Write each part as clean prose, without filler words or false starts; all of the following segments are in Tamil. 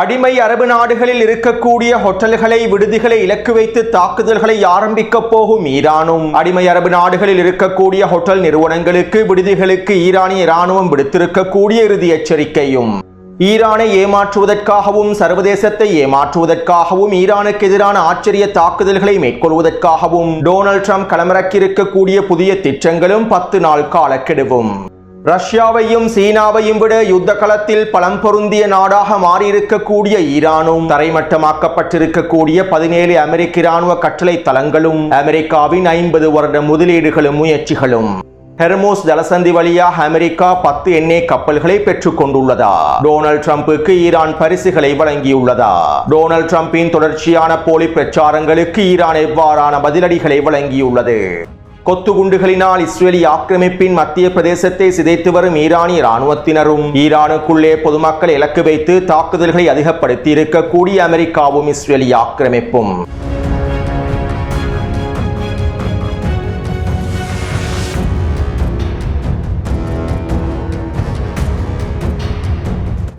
அடிமை அரபு நாடுகளில் இருக்கக்கூடிய ஹோட்டல்களை விடுதிகளை இலக்கு வைத்து தாக்குதல்களை ஆரம்பிக்க போகும் ஈரானும் அடிமை அரபு நாடுகளில் இருக்கக்கூடிய ஹோட்டல் நிறுவனங்களுக்கு விடுதிகளுக்கு ஈரானிய இராணுவம் விடுத்திருக்கக்கூடிய இறுதி எச்சரிக்கையும் ஈரானை ஏமாற்றுவதற்காகவும் சர்வதேசத்தை ஏமாற்றுவதற்காகவும் ஈரானுக்கு எதிரான ஆச்சரிய தாக்குதல்களை மேற்கொள்வதற்காகவும் டொனால்ட் ட்ரம்ப் களமிறக்கியிருக்கக்கூடிய புதிய திட்டங்களும் 10 நாள் காலக்கெடுவும் ரஷ்யாவையும் சீனாவையும் விட யுத்த களத்தில் பலம் பொருந்திய நாடாக மாறியிருக்கக்கூடிய ஈரானும் தரைமட்டமாக்கப்பட்டிருக்கக்கூடிய 17 அமெரிக்க இராணுவ கட்டளை தளங்களும் அமெரிக்காவின் 50 வருட முதலீடுகளும் முயற்சிகளும் ஹெர்மூஸ் ஜலசந்தி வழியாக அமெரிக்கா 10 எண்ணெய் கப்பல்களை பெற்றுக் கொண்டுள்ளதா? டொனால்ட் ட்ரம்புக்கு ஈரான் பரிசுகளை வழங்கியுள்ளதா? டொனால்ட் ட்ரம்பின் தொடர்ச்சியான போலி பிரச்சாரங்களுக்கு ஈரான் எவ்வாறான பதிலடிகளை வழங்கியுள்ளது? கொத்துகுண்டுகளினால் இஸ்ரேலி ஆக்கிரமிப்பின் மத்திய பிரதேசத்தை சிதைத்து வரும் ஈரானிய இராணுவத்தினரும் ஈரானுக்குள்ளே பொதுமக்களை இலக்கு வைத்து தாக்குதல்களை அதிகப்படுத்தி இருக்கக்கூடிய அமெரிக்காவும் இஸ்ரேலி ஆக்கிரமிப்பும்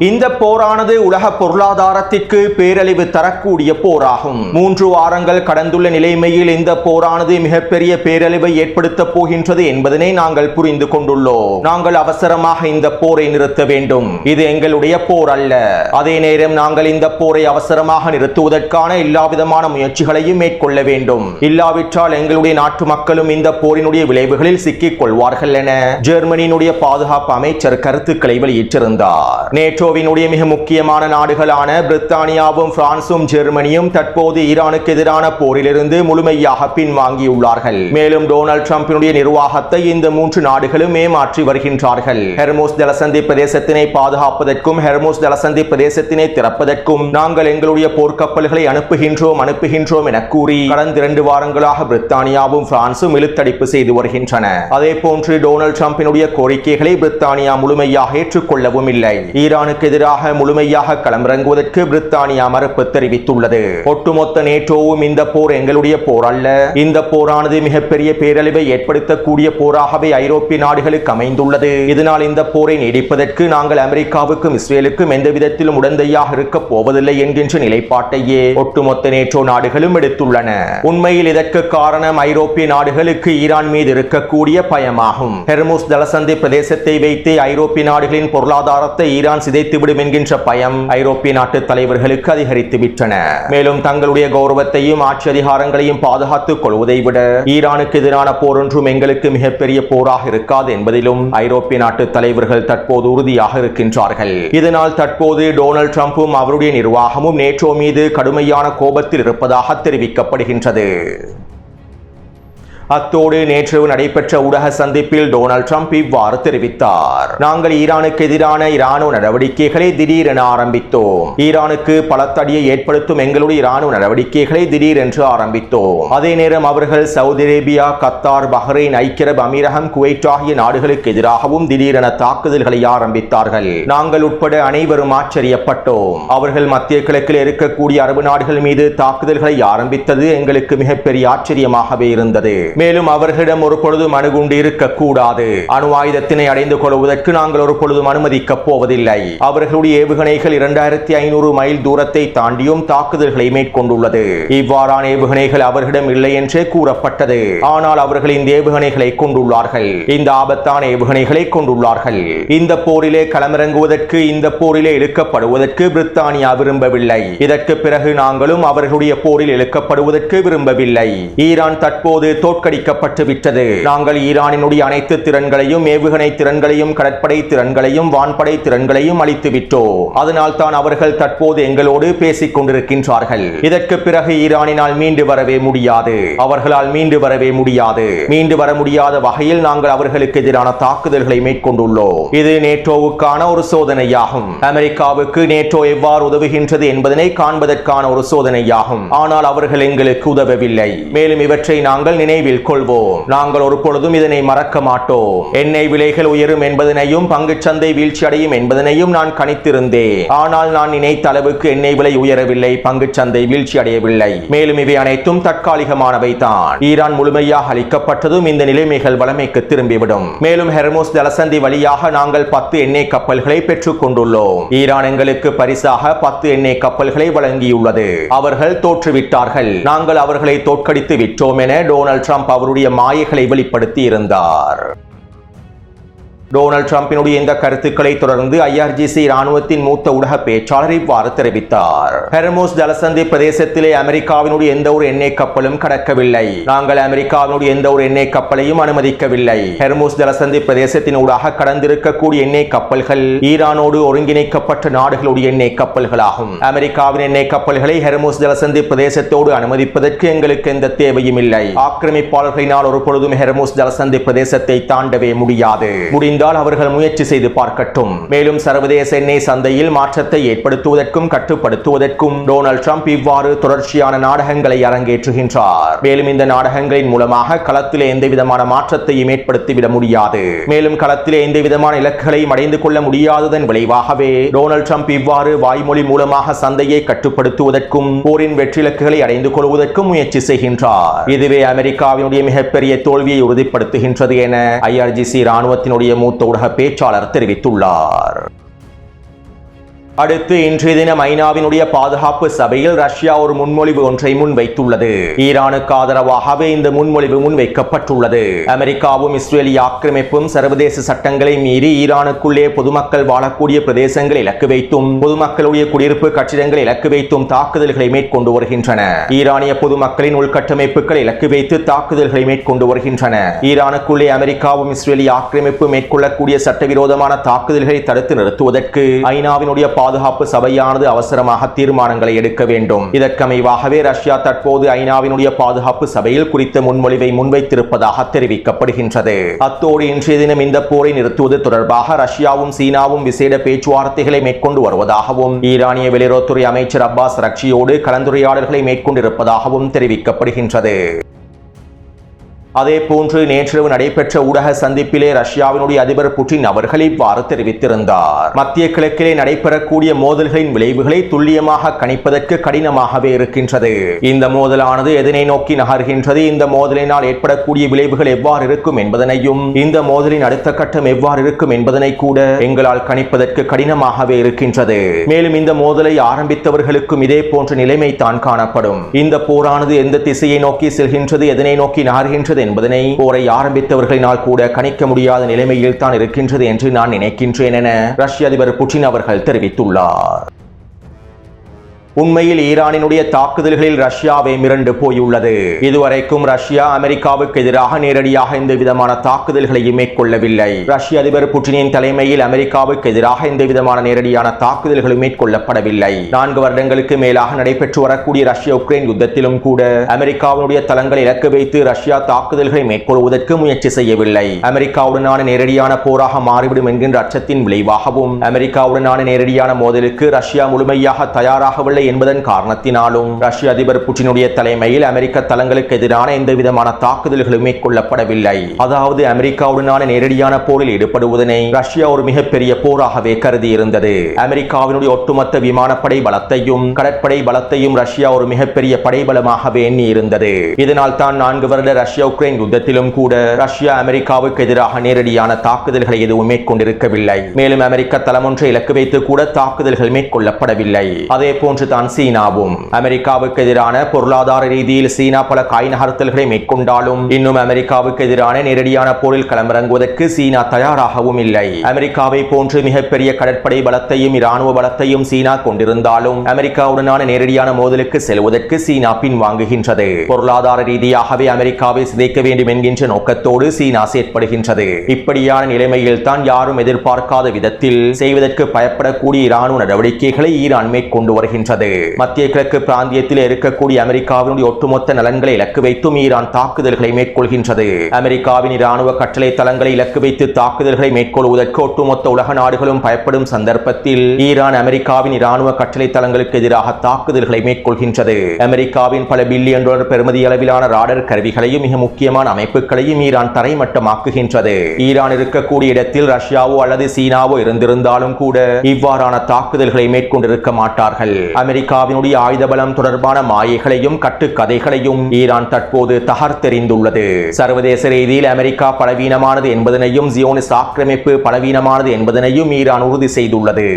இந்த போரானது உலக பொருளாதாரத்திற்கு பேரழிவு தரக்கூடிய போராகும். 3 வாரங்கள் கடந்துள்ள நிலைமையில் இந்த போரானது மிகப்பெரிய பேரழிவை ஏற்படுத்த போகின்றது என்பதனை நாங்கள் புரிந்து கொண்டுள்ளோம். நாங்கள் அவசரமாக இந்த போரை நிறுத்த வேண்டும். இது எங்களுடைய போர் அல்ல. அதே நேரம் நாங்கள் இந்த போரை அவசரமாக நிறுத்துவதற்கான எல்லாவிதமான முயற்சிகளையும் மேற்கொள்ள வேண்டும். இல்லாவிட்டால் எங்களுடைய நாட்டு மக்களும் இந்த போரினுடைய விளைவுகளில் சிக்கிக் கொள்வார்கள் என ஜெர்மனியினுடைய பாதுகாப்பு அமைச்சர் கருத்துக்களை வெளியிட்டிருந்தார். நேட்டோ மிக முக்கியமான நாடுகளான பிரித்தானியாவும் பிரான்சும் ஜெர்மனியும் தற்போது ஈரானுக்கு எதிரான போரிலிருந்து முழுமையாக பின்வாங்கியுள்ளார்கள். மேலும் டொனால்ட் ட்ரம்பினுடைய நிர்வாகத்தை இந்த 3 நாடுகளும் ஏமாற்றி வருகின்றார்கள். ஹெர்மூஸ் ஜலசந்தி பிரதேசத்தினை பாதுகாப்பதற்கும் ஹெர்மூஸ் ஜலசந்தி பிரதேசத்தினை திறப்பதற்கும் நாங்கள் எங்களுடைய போர்க்கப்பல்களை அனுப்புகின்றோம் என கூறி கடந்த 2 வாரங்களாக பிரித்தானியாவும் பிரான்சும் இழுத்தடிப்பு செய்து வருகின்றன. அதே போன்று டொனால்ட் ட்ரம்பினுடைய கோரிக்கைகளை பிரித்தானியா முழுமையாக ஏற்றுக்கொள்ளவும் இல்லை. ஈரானுக்கு எதிராக முழுமையாக களமிறங்குவதற்கு பிரித்தானியா மறுப்பு தெரிவித்துள்ளது. ஒட்டுமொத்த நேட்டோவும் இந்த போர் எங்களுடைய போர் அல்ல. இந்த போரானது மிகப்பெரிய பேரழிவை ஏற்படுத்தக்கூடிய போராகவே ஐரோப்பிய நாடுகளுக்கு அமைந்துள்ளது. இதனால் இந்த போரை நீடிப்பதற்கு நாங்கள் அமெரிக்காவுக்கும் இஸ்ரேலுக்கும் எந்த விதத்திலும் உடந்தையாக இருக்க போவதில்லை என்கின்ற நிலைப்பாட்டையே ஒட்டுமொத்த நேட்டோ நாடுகளும் எடுத்துள்ளன. உண்மையில் இதற்கு காரணம் ஐரோப்பிய நாடுகளுக்கு ஈரான் மீது இருக்கக்கூடிய பயமாகும். ஹெர்மூஸ் ஜலசந்தி பிரதேசத்தை வைத்து ஐரோப்பிய நாடுகளின் பொருளாதாரத்தை ஈரான் சிதைத்து விடும் என்கின்ற பயம் ஐரோப்பிய நாட்டு தலைவர்களுக்கு அதிகரித்து விட்டன. மேலும் தங்களுடைய கௌரவத்தையும் ஆட்சி அதிகாரங்களையும் பாதுகாத்துக் கொள்வதை விட ஈரானுக்கு எதிரான போர் ஒன்றும் எங்களுக்கு மிகப்பெரிய போராக இருக்காது என்பதிலும் ஐரோப்பிய நாட்டு தலைவர்கள் தற்போது உறுதியாக இருக்கின்றார்கள். இதனால் தற்போது டொனால்ட் ட்ரம்பும் அவருடைய நிர்வாகமும் நேட்டோ மீது கடுமையான கோபத்தில் இருப்பதாக தெரிவிக்கப்படுகின்றது. அத்தோடு நேற்று நடைபெற்ற ஊடக சந்திப்பில் டொனால்ட் ட்ரம்ப் இவ்வாறு தெரிவித்தார். நாங்கள் ஈரானுக்கு எதிரான இராணுவ நடவடிக்கைகளை திடீரென ஆரம்பித்தோம். ஈரானுக்கு பலத்தடியை ஏற்படுத்தும் எங்களுடைய இராணுவ நடவடிக்கைகளை திடீரென்று ஆரம்பித்தோம். அதே நேரம் அவர்கள் சவுதி அரேபியா, கத்தார், பஹ்ரைன், ஐக்கிய அரபு அமீரகம், குவைட் ஆகிய நாடுகளுக்கு எதிராகவும் திடீரென தாக்குதல்களை ஆரம்பித்தார்கள். நாங்கள் உட்பட அனைவரும் ஆச்சரியப்பட்டோம். அவர்கள் மத்திய கிழக்கில் இருக்கக்கூடிய அரபு நாடுகள் மீது தாக்குதல்களை ஆரம்பித்தது எங்களுக்கு மிகப்பெரிய ஆச்சரியமாகவே இருந்தது. மேலும் அவர்களிடம் ஒரு பொழுதும் அணுகுண்டு இருக்கக்கூடாது. அணு ஆயுதத்தினை அடைந்து கொள்வதற்கு நாங்கள் ஒரு பொழுதும் அனுமதிக்கப் போவதில்லை. அவர்களுடைய ஏவுகணைகள் 2500 மைல் தூரத்தை தாண்டியும் தாக்குதல்களை மேற்கொண்டுள்ளது. இவ்வாறான ஏவுகணைகள் அவர்களிடம் இல்லை என்றே கூறப்பட்டது. ஆனால் அவர்கள் இந்த ஏவுகணைகளை கொண்டுள்ளார்கள். இந்த ஆபத்தான ஏவுகணைகளை கொண்டுள்ளார்கள். இந்த போரிலே களமிறங்குவதற்கு, இந்த போரிலே இழுக்கப்படுவதற்கு பிரித்தானியா விரும்பவில்லை. இதற்கு பிறகு நாங்களும் அவர்களுடைய போரில் இழுக்கப்படுவதற்கு விரும்பவில்லை. ஈரான் தற்போது தோற்கடிக்கப்பட்டு விட்டது. நாங்கள் ஈரானினுடைய அனைத்து திறன்களையும், ஏவுகணை திறன்களையும், கடற்படை திறன்களையும், வான்படை திறன்களையும் அளித்து விட்டோம். அதனால் தான் அவர்கள் தற்போது எங்களோடு பேசிக் கொண்டிருக்கின்றார்கள். இதற்கு பிறகு ஈரானினால் மீண்டு வரவே முடியாது. அவர்களால் மீண்டு வரவே முடியாது. மீண்டு வர முடியாத வகையில் நாங்கள் அவர்களுக்கு எதிரான தாக்குதல்களை மேற்கொண்டுள்ளோம். இது நேட்டோவுக்கான ஒரு சோதனையாகும். அமெரிக்காவுக்கு நேட்டோ எவ்வாறு உதவுகின்றது என்பதனை காண்பதற்கான ஒரு சோதனையாகும். ஆனால் அவர்கள் எங்களுக்கு உதவவில்லை. மேலும் இவற்றை நாங்கள் நினைவில் கருத்தில் கொள்வோம். நாங்கள் ஒரு பொழுதும் இதனை மறக்க மாட்டோம். எண்ணெய் விலைகள் உயரும் என்பதனையும் பங்குச்சந்தை வீழ்ச்சி அடையும் என்பதனையும் நான் கணித்திருந்தேன். ஆனால் நான் நினைத்த அளவுக்கு எண்ணெய் விலை உயரவில்லை, பங்குச்சந்தை வீழ்ச்சி அடையவில்லை. மேலும் இவை அனைத்தும் தற்காலிகமானவை தான். ஈரான் முழுமையாக அளிக்கப்பட்டதும் இந்த நிலைமைகள் வளமைக்கு திரும்பிவிடும். மேலும் ஹெர்முஸ் ஜலசந்தி வழியாக நாங்கள் 10 எண்ணெய் கப்பல்களை பெற்றுக் கொண்டுள்ளோம். ஈரான் எங்களுக்கு பரிசாக 10 எண்ணெய் கப்பல்களை வழங்கியுள்ளது. அவர்கள் தோற்றுவிட்டார்கள், நாங்கள் அவர்களை தோற்கடித்து விட்டோம் என டொனால்ட் ட்ரம்ப் அவருடைய மாயைகளை வெளிப்படுத்தி இருந்தார். டொனால்ட் ட்ரம்பினுடைய இந்த கருத்துக்களை தொடர்ந்து IRGC ராணுவத்தின் மூத்த ஊடக பேச்சாளர் இவ்வாறு தெரிவித்தார். ஹெர்முஸ் ஜலசந்தி பிரதேசத்திலே அமெரிக்காவினுடைய எந்த ஒரு எண்ணெய் கப்பலும் கடக்கவில்லை. நாங்கள் அமெரிக்காவினுடைய எந்த ஒரு எண்ணெய் கப்பலையும் அனுமதிக்கவில்லை. ஹெர்முஸ் ஜலசந்தி பிரதேசத்தின் ஊடாக கடந்திருக்கக்கூடிய எண்ணெய் கப்பல்கள் ஈரானோடு ஒருங்கிணைக்கப்பட்ட நாடுகளுடைய எண்ணெய் கப்பல்களாகும். அமெரிக்காவின் எண்ணெய் கப்பல்களை ஹெர்முஸ் ஜலசந்தி பிரதேசத்தோடு அனுமதிப்பதற்கு எங்களுக்கு எந்த தேவையும் இல்லை. ஆக்கிரமிப்பாளர்களினால் ஒரு பொழுதும் ஹெர்முஸ் ஜலசந்தி பிரதேசத்தை தாண்டவே முடியாது. அவர்கள் முயற்சி செய்து பார்க்கட்டும். மேலும் சர்வதேச எண்ணெய் சந்தையில் மாற்றத்தை ஏற்படுத்துவதற்கும் கட்டுப்படுத்துவதற்கும் டொனால்ட் ட்ரம்ப் இவ்வாறு தொடர்ச்சியான நாடகங்களை அரங்கேற்றுகின்றார். மேலும் இந்த நாடகங்களின் மூலமாக களத்திலே எந்த விதமான மாற்றத்தையும் ஏற்படுத்திவிட முடியாது. மேலும் களத்திலே எந்த விதமான இலக்குகளையும் அடைந்து கொள்ள முடியாததன் விளைவாகவே டொனால்ட் ட்ரம்ப் இவ்வாறு வாய்மொழி மூலமாக சந்தையை கட்டுப்படுத்துவதற்கும் போரின் வெற்றி இலக்குகளை அடைந்து கொள்வதற்கும் முயற்சி செய்கின்றார். இதுவே அமெரிக்காவினுடைய மிகப்பெரிய தோல்வியை உறுதிப்படுத்துகின்றது என IRGC ராணுவத்தினுடைய மூத்த ஊடக பேச்சாளர் தெரிவித்துள்ளார். அடுத்து இன்றைய தினம் ஐநாவினுடைய பாதுகாப்பு சபையில் ரஷ்யா ஒரு முன்மொழிவு ஒன்றை முன்வைத்துள்ளது. ஈரானுக்கு ஆதரவாகவே இந்த முன்மொழிவு முன்வைக்கப்பட்டுள்ளது. அமெரிக்காவும் இஸ்ரேலிய ஆக்கிரமிப்பும் சர்வதேச சட்டங்களை மீறி ஈரானுக்குள்ளே பொதுமக்கள் வாழக்கூடிய பிரதேசங்களை இலக்கு வைத்தும் பொதுமக்களுடைய குடியிருப்பு கட்டிடங்களை இலக்கு வைத்தும் தாக்குதல்களை மேற்கொண்டு வருகின்றன. ஈரானிய பொதுமக்களின் உள்கட்டமைப்புகளை இலக்கு வைத்து தாக்குதல்களை மேற்கொண்டு வருகின்றன. ஈரானுக்குள்ளே அமெரிக்காவும் இஸ்ரேலிய ஆக்கிரமிப்பு மேற்கொள்ளக்கூடிய சட்டவிரோதமான தாக்குதல்களை தடுத்து நிறுத்துவதற்கு ஐநாவினுடைய பாதுகாப்பு சபையானது அவசரமாக தீர்மானங்களை எடுக்க வேண்டும். இதற்கமைவாகவே ரஷ்யா தற்போது ஐநாவினுடைய பாதுகாப்பு சபையில் குறித்த முன்மொழிவை முன்வைத்திருப்பதாக தெரிவிக்கப்படுகின்றது. அத்தோடு இன்றைய தினம் இந்த போரை நிறுத்துவது தொடர்பாக ரஷ்யாவும் சீனாவும் விசேட பேச்சுவார்த்தைகளை மேற்கொண்டு வருவதாகவும் ஈரானிய வெளியுறவுத்துறை அமைச்சர் அப்பாஸ் அரக்சியோடு கலந்துரையாடல்களை மேற்கொண்டிருப்பதாகவும் தெரிவிக்கப்படுகின்றது. அதே போன்று நேற்றிரவு நடைபெற்ற ஊடக சந்திப்பிலே ரஷ்யாவினுடைய அதிபர் புட்டின் அவர்கள் இவ்வாறு தெரிவித்திருந்தார். மத்திய கிழக்கிலே நடைபெறக்கூடிய மோதல்களின் விளைவுகளை துல்லியமாக கணிப்பதற்கு கடினமாகவே இருக்கின்றது. இந்த மோதலானது எதனை நோக்கி நகர்கின்றது, இந்த மோதலினால் ஏற்படக்கூடிய விளைவுகள் எவ்வாறு இருக்கும் என்பதனையும் இந்த மோதலின் அடுத்த கட்டம் எவ்வாறு இருக்கும் என்பதனை கூட எங்களால் கணிப்பதற்கு கடினமாகவே இருக்கின்றது. மேலும் இந்த மோதலை ஆரம்பித்தவர்களுக்கும் இதே போன்ற நிலைமை தான் காணப்படும். இந்த போரானது எந்த திசையை நோக்கி செல்கின்றது, எதனை நோக்கி நகர்கின்றது என்பதனை போரை ஆரம்பித்தவர்களினால் கூட கணிக்க முடியாத நிலைமையில் தான் இருக்கின்றது என்று நான் நினைக்கின்றேன் என ரஷ்ய அதிபர் புட்டின் அவர்கள் தெரிவித்துள்ளார். உண்மையில் ஈரானினுடைய தாக்குதல்களில் ரஷ்யாவே மிரண்டு போயுள்ளது. இதுவரைக்கும் ரஷ்யா அமெரிக்காவுக்கு எதிராக நேரடியாக எந்த விதமான தாக்குதல்களையும் மேற்கொள்ளவில்லை. ரஷ்ய அதிபர் புட்டினின் தலைமையில் அமெரிக்காவுக்கு எதிராக எந்த விதமான நேரடியான தாக்குதல்களும் மேற்கொள்ளப்படவில்லை. 4 வருடங்களுக்கு மேலாக நடைபெற்று வரக்கூடிய ரஷ்ய உக்ரைன் யுத்தத்திலும் கூட அமெரிக்காவுடைய தளங்களை இலக்கு வைத்து ரஷ்யா தாக்குதல்களை மேற்கொள்வதற்கு முயற்சி செய்யவில்லை. அமெரிக்காவுடனான நேரடியான போராக மாறிவிடும் என்கின்ற அச்சத்தின் விளைவாகவும் அமெரிக்காவுடனான நேரடியான மோதலுக்கு ரஷ்யா முழுமையாக தயாராகவில்லை என்பதன் காரணத்தினாலும் ரஷ்ய அதிபர் புட்டினுடைய தலைமையில் அமெரிக்க தளங்களுக்கு எதிரான எந்த விதமான தாக்குதல்களும் மேற்கொள்ளப்படவில்லை. அதாவது அமெரிக்காவுடனான நேரடியான போரில் ஈடுபடுவதனை ரஷ்யா ஒரு மிகப்பெரிய போராகவே கருதி இருந்தது. அமெரிக்காவினுடைய ஒட்டுமொத்த விமானப்படை பலத்தையும் கடற்படை பலத்தையும் ரஷ்யா ஒரு மிகப்பெரிய படைபலமாகவே எண்ணி இருந்தது. இதனால் தான் 4 வருட ரஷ்ய உக்ரைன் யுத்தத்திலும் கூட ரஷ்யா அமெரிக்காவுக்கு எதிராக நேரடியான தாக்குதல்களை எதுவும் மேற்கொண்டிருக்கவில்லை. மேலும் அமெரிக்க தளம் ஒன்றை இலக்கு வைத்து கூட தாக்குதல்கள் மேற்கொள்ளப்படவில்லை. அதே போன்று சீனாவும் அமெரிக்காவுக்கு எதிரான பொருளாதார ரீதியில் சீனா பல காய் நகர்த்தல்களை மேற்கொண்டாலும் இன்னும் அமெரிக்காவுக்கு எதிரான நேரடியான போரில் களமிறங்குவதற்கு சீனா தயாராகவும் இல்லை. அமெரிக்காவை போன்று மிகப்பெரிய கடற்படை பலத்தையும் இராணுவ பலத்தையும் சீனா கொண்டிருந்தாலும் அமெரிக்காவுடனான நேரடியான மோதலுக்கு செல்வதற்கு சீனா பின்வாங்குகின்றது. பொருளாதார ரீதியாகவே அமெரிக்காவை சிதைக்க வேண்டும் என்கின்ற நோக்கத்தோடு சீனா செயற்படுகின்றது. இப்படியான நிலைமையில் தான் யாரும் எதிர்பார்க்காத விதத்தில் செய்வதற்கு பயப்படக்கூடிய இராணுவ நடவடிக்கைகளை ஈரான் மேற்கொண்டு வருகின்றது. வருகின்றது. மத்திய கிழக்கு பிராந்தியத்தில் இருக்கக்கூடிய அமெரிக்காவினுடைய ஒட்டுமொத்த நலன்களை இலக்கு வைத்தும் ஈரான் தாக்குதல்களை மேற்கொள்கின்றது. அமெரிக்காவின் இராணுவ கட்டளை தளங்களை இலக்கு வைத்து தாக்குதல்களை மேற்கொள்வதற்கு ஒட்டுமொத்த உலக நாடுகளும் பயப்படும் சந்தர்ப்பத்தில் ஈரான் அமெரிக்காவின் இராணுவ கட்டளை தளங்களுக்கு எதிராக தாக்குதல்களை மேற்கொள்கின்றது. அமெரிக்காவின் பல பில்லியன் டாலர் பெறுமதி அளவிலான ராடர் கருவிகளையும் மிக முக்கியமான அமைப்புகளையும் ஈரான் தரைமட்டமாக்குகின்றது. ஈரான் இருக்கக்கூடிய இடத்தில் ரஷ்யாவோ அல்லது சீனாவோ இருந்திருந்தாலும் கூட இவ்வாறான தாக்குதல்களை மேற்கொண்டிருக்க மாட்டார்கள். அமெரிக்காவினுடைய ஆயுத பலம் தொடர்பான மாயைகளையும் கட்டுக்கதைகளையும் ஈரான் தற்போது தகர்த்தெறிந்துள்ளது. சர்வதேச ரீதியில் அமெரிக்கா பலவீனமானது என்பதனையும் ஜியோனிஸ்ட் ஆக்கிரமிப்பு பலவீனமானது என்பதனையும் ஈரான் உறுதி செய்துள்ளது.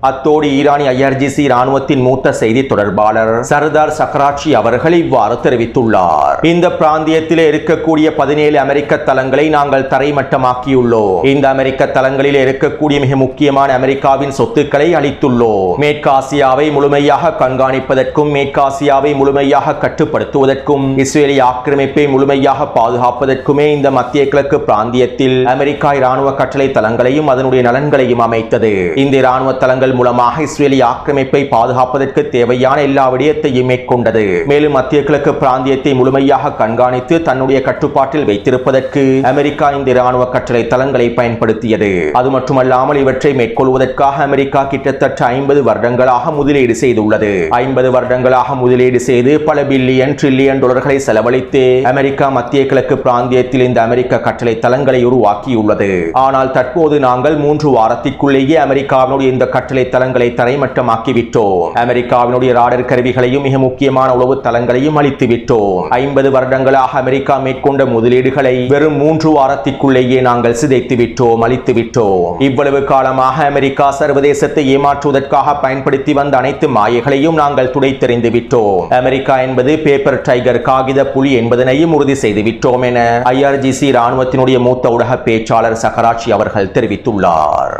அத்தோடு ஈரானி IRGC இராணுவத்தின் மூத்த செய்தி தொடர்பாளர் சர்தார் சக்கராச்சி அவர்கள் இவ்வாறு தெரிவித்துள்ளார். இந்த பிராந்தியத்தில் இருக்கக்கூடிய 17 அமெரிக்க தளங்களை நாங்கள் தரைமட்டமாக்கியுள்ளோம். இந்த அமெரிக்க தளங்களில் இருக்கக்கூடிய மிக முக்கியமான அமெரிக்காவின் சொத்துக்களை அளித்துள்ளோம். மேற்காசியாவை முழுமையாக கண்காணிப்பதற்கும் மேற்காசியாவை முழுமையாக கட்டுப்படுத்துவதற்கும் இஸ்ரேலிய ஆக்கிரமிப்பை முழுமையாக பாதுகாப்பதற்குமே இந்த மத்திய கிழக்கு பிராந்தியத்தில் அமெரிக்கா இராணுவ கட்டளை தளங்களையும் அதனுடைய நலன்களையும் அமைத்தது. இந்த இராணுவ தளங்கள் மூலமாக இஸ்ரேலிய ஆக்கிரமிப்பை பாதுகாப்பதற்கு தேவையான எல்லா விடயத்தையும் மேற்கொண்டது. மேலும் மத்திய கிழக்கு பிராந்தியத்தை முழுமையாக கண்காணித்து தன்னுடைய கட்டுப்பாட்டில் வைத்திருப்பதற்கு அமெரிக்கா இந்த இராணுவ கட்டளை தளங்களை பயன்படுத்தியது. அது மட்டுமல்லாமல் இவற்றை மேற்கொள்வதற்காக அமெரிக்கா கிட்டத்தட்ட 50 வருடங்களாக முதலீடு செய்துள்ளது. 50 வருடங்களாக முதலீடு செய்து பல பில்லியன் ட்ரில்லியன் டாலர்களை செலவழித்து அமெரிக்கா மத்திய கிழக்கு பிராந்தியத்தில் இந்த அமெரிக்க கட்டளை தளங்களை உருவாக்கியுள்ளது. ஆனால் தற்போது நாங்கள் 3 வாரத்திற்குள்ளேயே அமெரிக்காவினுடைய இந்த கட்டளை தளங்களை தரைமட்டமாக்கிவிட்டோம். அமெரிக்காவினுடைய ராடர் கருவிகளையும் மிக முக்கியமான உளவு தளங்களையும் அளித்துவிட்டோம். 50 வருடங்களாக அமெரிக்கா மேற்கொண்ட முதலீடுகளை வெறும் 3 வாரத்திற்குள்ளேயே நாங்கள் சிதைத்து விட்டோம், அளித்து விட்டோம். இவ்வளவு காலமாக அமெரிக்கா சர்வதேசத்தை ஏமாற்றுவதற்காக பயன்படுத்தி வந்த அனைத்து மாயைகளையும் நாங்கள் துடைத்தெறிந்து விட்டோம். அமெரிக்கா என்பது பேப்பர் டைகர், காகித புலி என்பதனையும் உறுதி செய்து விட்டோம் என IRGC இராணுவத்தினுடைய மூத்த ஊடக பேச்சாளர் சக்கராச்சி அவர்கள் தெரிவித்துள்ளார்.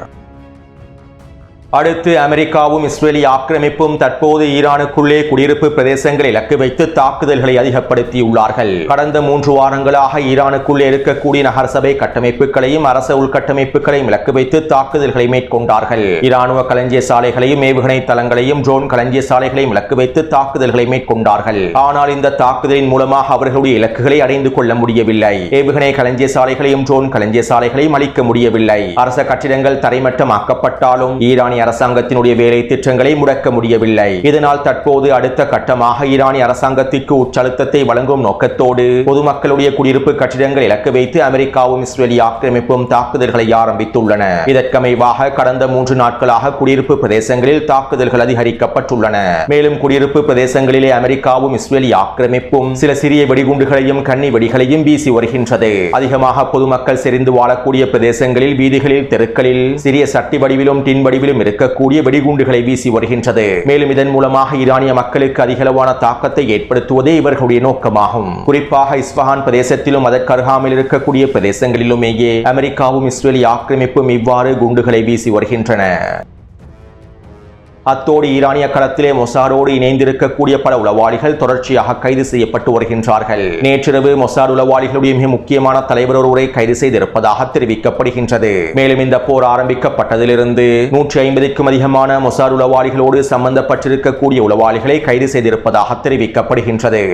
அடுத்து அமெரிக்காவும் இஸ்ரேலிய ஆக்கிரமிப்பும் தற்போது ஈரானுக்குள்ளே குடியிருப்பு பிரதேசங்களை இலக்கு வைத்து தாக்குதல்களை அதிகப்படுத்தியுள்ளார்கள். கடந்த 3 வாரங்களாக ஈரானுக்குள்ளே இருக்கக்கூடிய நகரசபை கட்டமைப்புகளையும் அரச உள்கட்டமைப்புகளையும் இலக்கு வைத்து தாக்குதல்களை மேற்கொண்டார்கள். இராணுவ களஞ்சிய சாலைகளையும் ஏவுகணை தளங்களையும் ட்ரோன் களஞ்சிய சாலைகளையும் இலக்கு வைத்து தாக்குதல்களை மேற்கொண்டார்கள். ஆனால் இந்த தாக்குதலின் மூலமாக அவர்களுடைய இலக்குகளை அடைந்து கொள்ள முடியவில்லை. ஏவுகணை களஞ்சிய சாலைகளையும் ட்ரோன் களஞ்சிய சாலைகளையும் அளிக்க முடியவில்லை. அரச கட்டிடங்கள் தரைமட்டமாக்கப்பட்டாலும் ஈரானிய அரசாங்கத்தினுடைய வேலை திட்டங்களை முடக்க முடியவில்லை. இதனால் தற்போது அடுத்த கட்டமாக ஈரானிய அரசாங்கத்திற்கு உச்சழுத்தத்தை வழங்கும் நோக்கத்தோடு பொதுமக்களுடைய குடியிருப்பு கட்டிடங்கள் இலக்கு வைத்து அமெரிக்காவும் இஸ்ரேலிய ஆக்கிரமிப்பும் தாக்குதல்களை ஆரம்பித்துள்ளன. இதற்கமைவாக கடந்த 3 நாட்களாக குடியிருப்பு பிரதேசங்களில் தாக்குதல்கள் அதிகரிக்கப்பட்டுள்ளன. மேலும் குடியிருப்பு பிரதேசங்களிலே அமெரிக்காவும் இஸ்ரேலிய ஆக்கிரமிப்பும் சில சிறிய வெடிகுண்டுகளையும் கண்ணி வெடிகளையும் வீசி வருகின்றது. அதிகமாக பொதுமக்கள் செறிந்து வாழக்கூடிய பிரதேசங்களில் வீதிகளில் தெருக்களில் சிறிய சட்டி வடிவிலும் டின் வடிவிலும் இருக்கக்கூடிய வெடிகுண்டுகளை வீசி வருகின்றது. மேலும் இதன் மூலமாக ஈரானிய மக்களுக்கு அதிகளவான தாக்கத்தை ஏற்படுத்துவதே இவர்களுடைய நோக்கமாகும். குறிப்பாக இஸ்ஃபஹான் பிரதேசத்திலும் அதற்கு அருகாமையில் இருக்கக்கூடிய பிரதேசங்களிலுமேயே அமெரிக்காவும் இஸ்ரேலிய ஆக்கிரமிப்பும் இவ்வாறு குண்டுகளை வீசி வருகின்றன. அத்தோடு ஈரானிய களத்திலே மொசாடோடு இணைந்திருக்கக்கூடிய பல உளவாளிகள் தொடர்ச்சியாக கைது செய்யப்பட்டு வருகின்றார்கள். நேற்றிரவு மொசாட் உளவாளிகளுடைய மிக முக்கியமான தலைவர் ஒருவரை கைது செய்திருப்பதாக தெரிவிக்கப்படுகின்றது. மேலும் இந்த போர் ஆரம்பிக்கப்பட்டதிலிருந்து 150க்கும் அதிகமான மொசாட் உளவாளிகளோடு சம்பந்தப்பட்டிருக்கக்கூடிய உளவாளிகளை கைது செய்திருப்பதாக தெரிவிக்கப்படுகின்றது.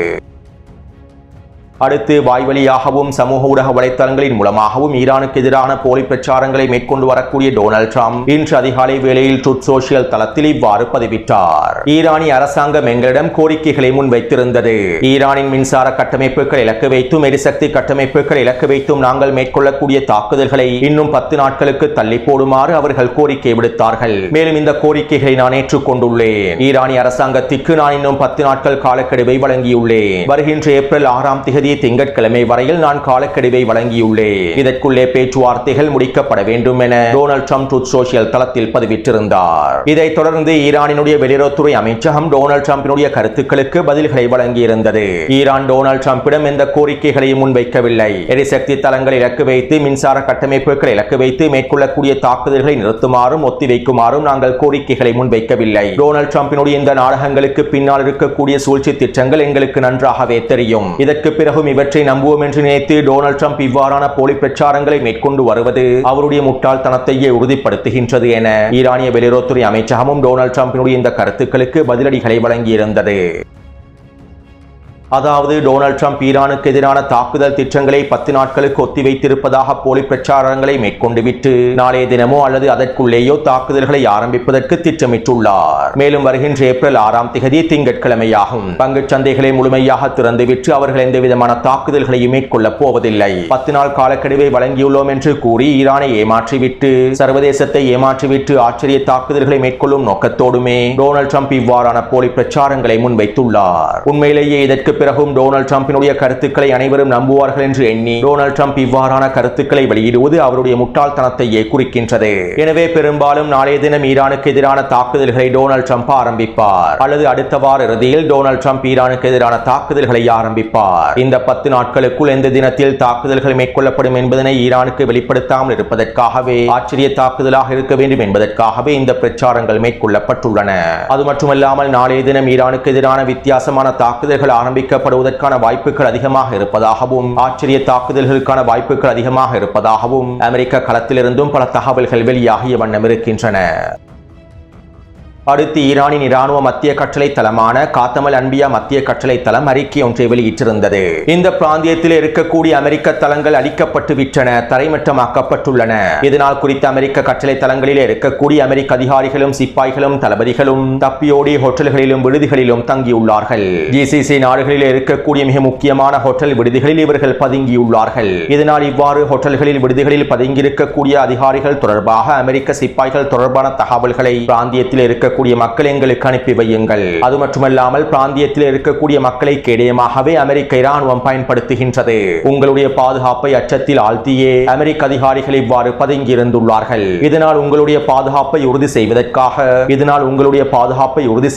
அடுத்து வாய்வழியாகவும் சமூக ஊடக வலைத்தளங்களின் மூலமாகவும் ஈரானுக்கு எதிரான போலி பிரச்சாரங்களை மேற்கொண்டு வரக்கூடிய டொனால்ட் ட்ரம்ப் இன்று அதிகாலை வேளையில் ட்ரூத் சோஷியல் தளத்தில் இவ்வாறு பதிவிட்டார். ஈரானிய அரசாங்கம் எங்களிடம் கோரிக்கைகளை முன்வைத்திருந்தது. ஈரானின் மின்சார கட்டமைப்புகள் இலக்கு வைத்தும் எரிசக்தி கட்டமைப்புகள் இலக்கு வைத்தும் நாங்கள் மேற்கொள்ளக்கூடிய தாக்குதல்களை இன்னும் 10 நாட்களுக்கு தள்ளி போடுமாறு அவர்கள் கோரிக்கை விடுத்தார்கள். மேலும் இந்த கோரிக்கைகளை நான் ஏற்றுக்கொண்டுள்ளேன். ஈரானிய அரசாங்கத்திற்கு நான் இன்னும் 10 நாட்கள் காலக்கெடுவை வழங்கியுள்ளேன். வருகின்ற ஏப்ரல் 6ஆம் தேதி திங்கட்கிழமை வரையில் நான் காலக்கெடுவை வழங்கியுள்ளேன். இதற்குள்ளே பேச்சுவார்த்தைகள் முடிக்கப்பட வேண்டும் என டொனால்ட் ட்ரம்ப் ட்ரூத் சோஷியல் தளத்தில் பதிவிட்டிருந்தார். இதைத் தொடர்ந்து ஈரானினுடைய வெளியுறவுத்துறை அமைச்சகம் டொனால்ட் ட்ரம்பினுடைய கருத்துக்களுக்கு பதில்களை வழங்கியிருந்தது. ஈரான் டொனால்ட் ட்ரம்பிடம் எந்த கோரிக்கைகளையும் முன்வைக்கவில்லை. எரிசக்தி தளங்களை இலக்கு வைத்து மின்சார கட்டமைப்புகளை இலக்கு வைத்து மேற்கொள்ளக்கூடிய தாக்குதல்களை நிறுத்துமாறும் ஒத்திவைக்குமாறும் நாங்கள் கோரிக்கைகளை முன்வைக்கவில்லை. டொனால்ட் ட்ரம்பினுடைய இந்த நாடகங்களுக்கு பின்னால் இருக்கக்கூடிய சூழ்ச்சி திட்டங்கள் எங்களுக்கு நன்றாகவே தெரியும். இதற்கு பிறகு பிறகும் இவற்றை நம்புவோம் என்று நினைத்து டொனால்ட் ட்ரம்ப் இவ்வாறான போலி பிரச்சாரங்களை மேற்கொண்டு வருவது அவருடைய முட்டாள்தனத்தையே உறுதிப்படுத்துகின்றது என ஈரானிய வெளியுறவுத்துறை அமைச்சகமும் டொனால்ட் ட்ரம்பினுடைய இந்த கருத்துக்களுக்கு பதிலடிகளை வழங்கியிருந்தது. அதாவது டொனால்ட் ட்ரம்ப் ஈரானுக்கு எதிரான தாக்குதல் திட்டங்களை 10 நாட்களுக்கு ஒத்திவைத்திருப்பதாக போலி பிரச்சாரங்களை மேற்கொண்டுவிட்டு நாளைய தினமோ அல்லது அதற்குள்ளேயோ தாக்குதல்களை ஆரம்பிப்பதற்கு திட்டமிட்டுள்ளார். மேலும் வருகின்ற ஏப்ரல் 6ஆம் தேதி திங்கட்கிழமையாகும். பங்குச் சந்தைகளை முழுமையாக திறந்துவிட்டு அவர்கள் எந்தவிதமான தாக்குதல்களையும் மேற்கொள்ளப் போவதில்லை. 10 நாள் காலக்கெடுவை வழங்கியுள்ளோம் என்று கூறி ஈரானை ஏமாற்றிவிட்டு சர்வதேசத்தை ஏமாற்றிவிட்டு ஆச்சரிய தாக்குதல்களை மேற்கொள்ளும் நோக்கத்தோடுமே டொனால்ட் ட்ரம்ப் இவ்வாறான போலி பிரச்சாரங்களை முன்வைத்துள்ளார். உண்மையிலேயே இதற்கு பிறகும் டொனால்ட் ட்ரம்பினுடைய கருத்துக்களை அனைவரும் நம்புவார்கள் என்று எண்ணி டொனால்ட் ட்ரம்ப் இவ்வாறான கருத்துக்களை வெளியிடுவது அவருடைய முட்டாள்தனத்தையே குறிக்கின்றது. எனவே பெரும்பாலும் நாளைய தினம் ஈரானுக்கு எதிரான தாக்குதல்களை டொனால்ட் ட்ரம்ப் ஆரம்பிப்பார் அல்லது அடுத்த வார இறுதியில் டொனால்ட் ட்ரம்ப் ஈரானுக்கு எதிரான தாக்குதல்களை ஆரம்பிப்பார். இந்த 10 நாட்களுக்குள் எந்த தினத்தில் தாக்குதல்கள் மேற்கொள்ளப்படும் என்பதனை ஈரானுக்கு வெளிப்படுத்தாமல் இருப்பதற்காகவே ஆச்சரிய தாக்குதலாக இருக்க வேண்டும் என்பதற்காகவே இந்த பிரச்சாரங்கள் மேற்கொள்ளப்பட்டுள்ளன. அது மட்டுமல்லாமல் நாளைய தினம் ஈரானுக்கு எதிரான வித்தியாசமான தாக்குதல்கள் ஆரம்பிக்கப்படுவதற்கான வாய்ப்புகள் அதிகமாக இருப்பதாகவும் ஆச்சரிய தாக்குதல்களுக்கான வாய்ப்புகள் அதிகமாக இருப்பதாகவும் அமெரிக்க களத்திலிருந்தும் பல தகவல்கள் வெளியாகிய வண்ணம் இருக்கின்றன. அடுத்து ஈரானின் இராணுவ மத்திய கட்டளை தளமான காத்தமல் அன்பியா மத்திய கட்டளை தளம் அறிக்கை ஒன்றை வெளியிட்டிருந்தது. இந்த பிராந்தியத்தில் இருக்கக்கூடிய அமெரிக்க தளங்கள் அழிக்கப்பட்டு விட்டன, தரைமட்டமாக்கப்பட்டுள்ளன. இதனால் குறித்த அமெரிக்க கட்டளை தளங்களில் இருக்கக்கூடிய அமெரிக்க அதிகாரிகளும் சிப்பாய்களும் தளபதிகளும் தப்பியோடி ஹோட்டல்களிலும் விடுதிகளிலும் தங்கியுள்ளார்கள். ஜிசிசி நாடுகளில் இருக்கக்கூடிய மிக முக்கியமான ஹோட்டல் விடுதிகளில் இவர்கள் பதுங்கியுள்ளார்கள். இதனால் இவ்வாறு ஹோட்டல்களில் விடுதிகளில் பதுங்கியிருக்கக்கூடிய அதிகாரிகள் தொடர்பாக அமெரிக்க சிப்பாய்கள் தொடர்பான தகவல்களை பிராந்தியத்தில் இருக்க மக்கள் எங்களுக்கு அனுப்பி வையுங்கள். அது மட்டுமல்லாமல் பிராந்தியத்தில் இருக்கக்கூடிய மக்களை கேடயமாகவே அமெரிக்க இராணுவம் பயன்படுத்துகின்றது. உங்களுடைய பாதுகாப்பை அச்சத்தில் ஆழ்த்தியே அமெரிக்க அதிகாரிகள் இவ்வாறு பதுங்கியிருந்துள்ளார்கள். இதனால் உங்களுடைய பாதுகாப்பை உறுதி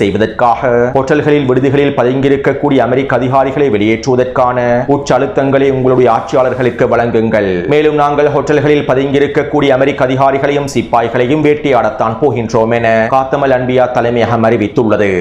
செய்வதற்காக ஹோட்டல்களில் விடுதிகளில் பதுங்கியிருக்கக்கூடிய அமெரிக்க அதிகாரிகளை வெளியேற்றுவதற்கான உச்ச அழுத்தங்களை உங்களுடைய ஆட்சியாளர்களுக்கு வழங்குங்கள். மேலும் நாங்கள் ஹோட்டல்களில் பதுங்கியிருக்கக்கூடிய அமெரிக்க அதிகாரிகளையும் சிப்பாய்களையும் வேட்டையாடத்தான் போகின்றோம் என காத்தமல் அன்பியா தலைமையகம் அறிவித்துள்ளது.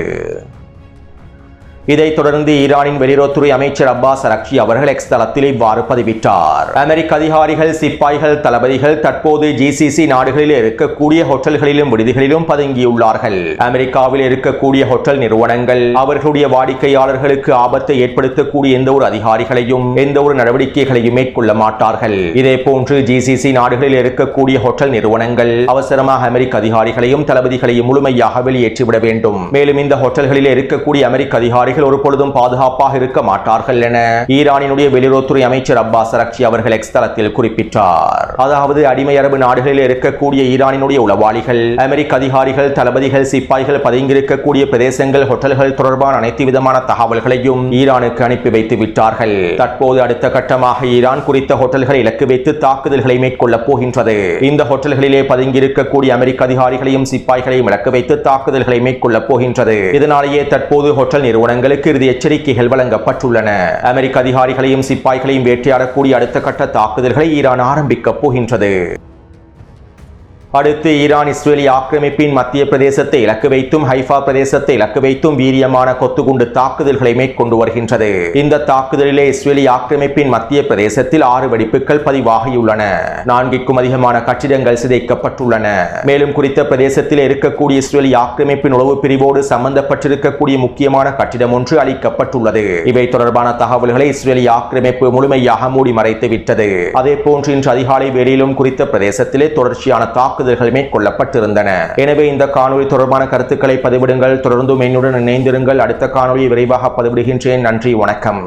இதைத் தொடர்ந்து ஈரானின் வெளியுறவுத்துறை அமைச்சர் அப்பாஸ் அரக்சி அவர்கள் எக்ஸ் தளத்தில் இவ்வாறு பதிவிட்டார். அமெரிக்க அதிகாரிகள், சிப்பாய்கள், தளபதிகள் தற்போது ஜிசிசி நாடுகளில் இருக்கக்கூடிய ஹோட்டல்களிலும் விடுதிகளிலும் பதுங்கியுள்ளார்கள். அமெரிக்காவில் இருக்கக்கூடிய ஹோட்டல் நிறுவனங்கள் அவர்களுடைய வாடிக்கையாளர்களுக்கு ஆபத்தை ஏற்படுத்தக்கூடிய எந்த ஒரு அதிகாரிகளையும் எந்த ஒரு நடவடிக்கைகளையும் மேற்கொள்ள மாட்டார்கள். இதே போன்று ஜிசிசி நாடுகளில் இருக்கக்கூடிய ஹோட்டல் நிறுவனங்கள் அவசரமாக அமெரிக்க அதிகாரிகளையும் தளபதிகளையும் முழுமையாக வெளியேற்றிவிட வேண்டும். மேலும் இந்த ஹோட்டல்களில் இருக்கக்கூடிய அமெரிக்க அதிகாரிகள் ஒரு பொழுதும் பாதுகாப்பாக இருக்க மாட்டார்கள் என ஈரானினுடைய வெளியுறவுத்துறை அமைச்சர் அப்பாஸ் அரக்சி அவர்கள் எக்ஸ் தளத்தில் குறிப்பிட்டார். அதாவது அடிமை அரபு நாடுகளில் இருக்கக்கூடிய ஈரானினுடைய உளவாளிகள் அமெரிக்க அதிகாரிகள், தளபதிகள், சிப்பாய்கள் பதுங்கியிருக்கக்கூடிய பிரதேசங்கள், ஹோட்டல்கள் தொடர்பான அனைத்து விதமான தகவல்களையும் ஈரானுக்கு அனுப்பி வைத்து விட்டார்கள். தற்போது அடுத்த கட்டமாக ஈரான் குறித்த ஹோட்டல்களை இலக்கு வைத்து தாக்குதல்களை மேற்கொள்ளப் போகின்றது. இந்த ஹோட்டல்களிலே பதுங்கியிருக்கக்கூடிய அமெரிக்க அதிகாரிகளையும் சிப்பாய்களையும் இலக்கு வைத்து தாக்குதல்களை மேற்கொள்ளப் போகின்றது. இதனாலேயே தற்போது ஹோட்டல் நிறுவனங்கள் இறுதி எச்சரிக்கைகள் வழங்கப்பட்டுள்ளன. அமெரிக்க அதிகாரிகளையும் சிப்பாய்களையும் வேட்டையாடக்கூடிய அடுத்த கட்ட தாக்குதல்களை ஈரான் ஆரம்பிக்கப் போகின்றது. அடுத்து ஈரான் இஸ்ரேலிய ஆக்கிரமிப்பின் மத்திய பிரதேசத்தை இலக்கு வைத்தும் ஹைஃபா பிரதேசத்தை இலக்கு வைத்தும் வீரியமான கொத்துகுண்டு தாக்குதல்களை மேற்கொண்டு வருகின்றது. இந்த தாக்குதலிலே இஸ்ரேலிய ஆக்கிரமிப்பின் மத்திய பிரதேசத்தில் 6 வெடிப்புகள் பதிவாகியுள்ளன. 4க்கும் அதிகமான கட்டிடங்கள் சிதைக்கப்பட்டுள்ளன. மேலும் குறித்த பிரதேசத்தில் இருக்கக்கூடிய இஸ்ரேலிய ஆக்கிரமிப்பின் உளவு பிரிவோடு சம்பந்தப்பட்டிருக்கக்கூடிய முக்கியமான கட்டிடம் ஒன்று அளிக்கப்பட்டுள்ளது. இவை தொடர்பான தகவல்களை இஸ்ரேலிய ஆக்கிரமிப்பு முழுமையாக மூடி மறைத்து விட்டது. அதே போன்று இன்று அதிகாலை வேளையிலும் குறித்த பிரதேசத்திலே தொடர்ச்சியான தாக்குதல்கள் மேற்கொள்ளப்பட்டிருந்தன. எனவே இந்த காணொலி தொடர்பான கருத்துக்களை பதிவிடுங்கள். தொடர்ந்து என்னுடன் இணைந்திருங்கள். அடுத்த காணொலியை விரைவாக பதிவிடுகின்றேன். நன்றி, வணக்கம்.